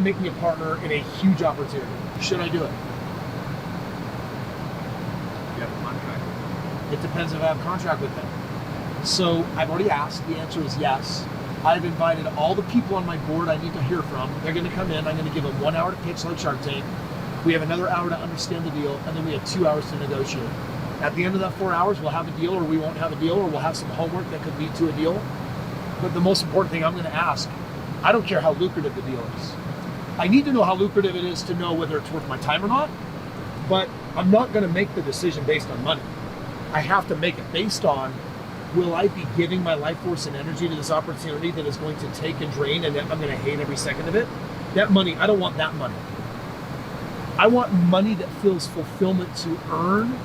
make me a partner in a huge opportunity. Should I do it? You have a contract with them. It depends if I have a contract with them. So I've already asked. The answer is yes. I've invited all the people on my board I need to hear from. They're going to come in. I'm going to give them 1 hour to pitch like Shark Tank. We have another hour to understand the deal, and then we have 2 hours to negotiate. At the end of that 4 hours, we'll have a deal, or we won't have a deal, or we'll have some homework that could lead to a deal. But the most important thing I'm going to ask, I don't care how lucrative the deal is. I need to know how lucrative it is to know whether it's worth my time or not, but I'm not going to make the decision based on money. I have to make it based on, will I be giving my life force and energy to this opportunity that is going to take and drain, and I'm going to hate every second of it? That money, I don't want that money. I want money that feels fulfillment to earn.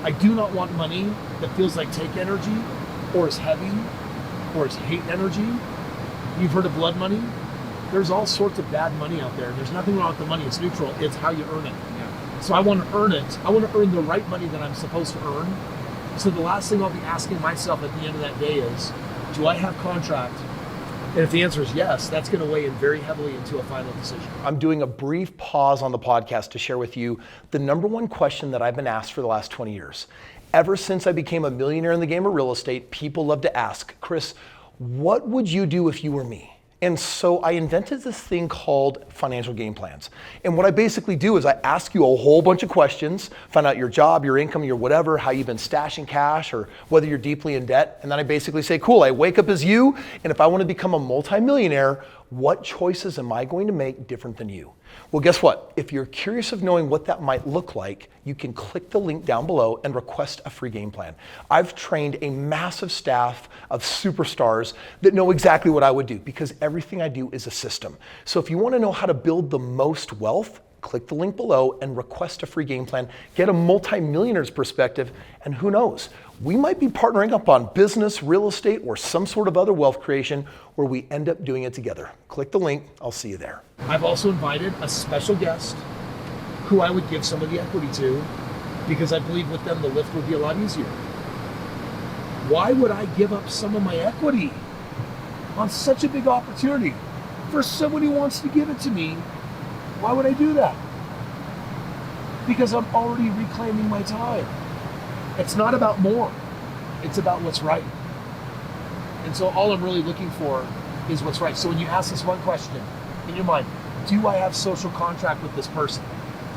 I do not want money that feels like take energy, or is heavy, or is hate energy. You've heard of blood money? There's all sorts of bad money out there. There's nothing wrong with the money. It's neutral. It's how you earn it. Yeah. So I want to earn it. I want to earn the right money that I'm supposed to earn. So the last thing I'll be asking myself at the end of that day is, do I have contract? And if the answer is yes, that's going to weigh in very heavily into a final decision. I'm doing a brief pause on the podcast to share with you the number one question that I've been asked for the last 20 years. Ever since I became a millionaire in the game of real estate, people love to ask, Kris, what would you do if you were me? And so I invented this thing called financial game plans. And what I basically do is I ask you a whole bunch of questions, find out your job, your income, your whatever, how you've been stashing cash, or whether you're deeply in debt. And then I basically say, cool, I wake up as you, and if I want to become a multimillionaire, what choices am I going to make different than you? Well, guess what? If you're curious of knowing what that might look like, you can click the link down below and request a free game plan. I've trained a massive staff of superstars that know exactly what I would do, because everything I do is a system. So if you want to know how to build the most wealth, click the link below and request a free game plan. Get a multi-millionaire's perspective, and who knows? We might be partnering up on business, real estate, or some sort of other wealth creation where we end up doing it together. Click the link. I'll see you there. I've also invited a special guest who I would give some of the equity to, because I believe with them the lift would be a lot easier. Why would I give up some of my equity on such a big opportunity for someone who wants to give it to me? Why would I do that? Because I'm already reclaiming my time. It's not about more. It's about what's right. And so all I'm really looking for is what's right. So when you ask this one question in your mind, do I have social contract with this person?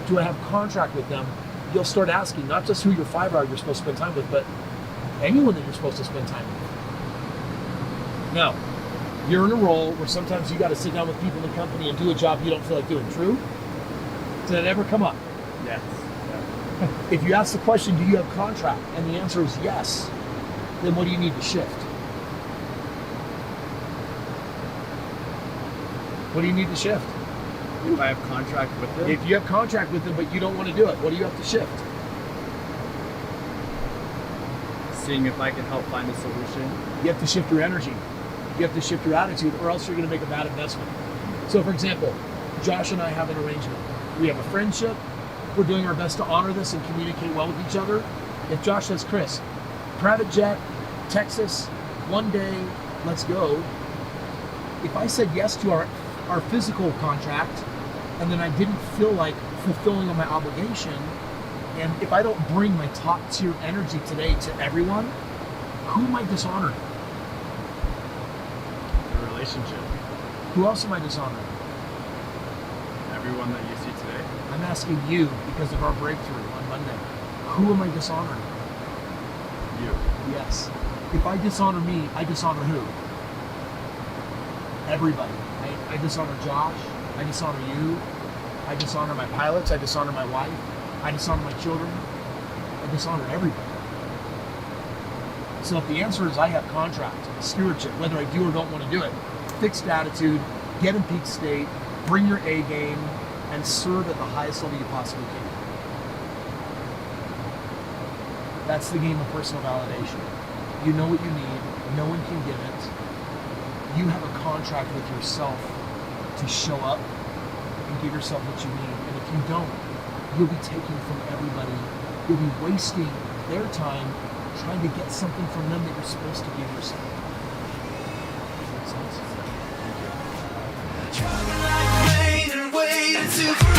Do I have contract with them? You'll start asking not just who your 5 hour you're supposed to spend time with, but anyone that you're supposed to spend time with. Now, you're in a role where sometimes you got to sit down with people in the company and do a job you don't feel like doing. True? Did that ever come up? Yes. If you ask the question, do you have contract? And the answer is yes, then what do you need to shift? What do you need to shift? If I have contract with them? If you have contract with them, but you don't want to do it, what do you have to shift? Seeing if I can help find a solution. You have to shift your energy. You have to shift your attitude, or else you're going to make a bad investment. So for example, Josh and I have an arrangement. We have a friendship. We're doing our best to honor this and communicate well with each other. If Josh says, Kris, private jet, Texas, one day, let's go. If I said yes to our physical contract, and then I didn't feel like fulfilling on my obligation, and if I don't bring my top tier energy today to everyone, who am I dishonoring? The relationship. Who else am I dishonoring? Everyone that you see today. I'm asking you because of our breakthrough on Monday. Who am I dishonoring? You. Yes. If I dishonor me, I dishonor who? Everybody. I dishonor Josh. I dishonor you. I dishonor my pilots. I dishonor my wife. I dishonor my children. I dishonor everybody. So if the answer is I have contract, stewardship, whether I do or don't want to do it, fixed attitude, get in peak state, bring your A game, and serve at the highest level you possibly can. That's the game of personal validation. You know what you need. No one can give it. You have a contract with yourself to show up and give yourself what you need. And if you don't, you'll be taking from everybody. You'll be wasting their time trying to get something from them that you're supposed to give yourself. Does that make sense? Thank you. to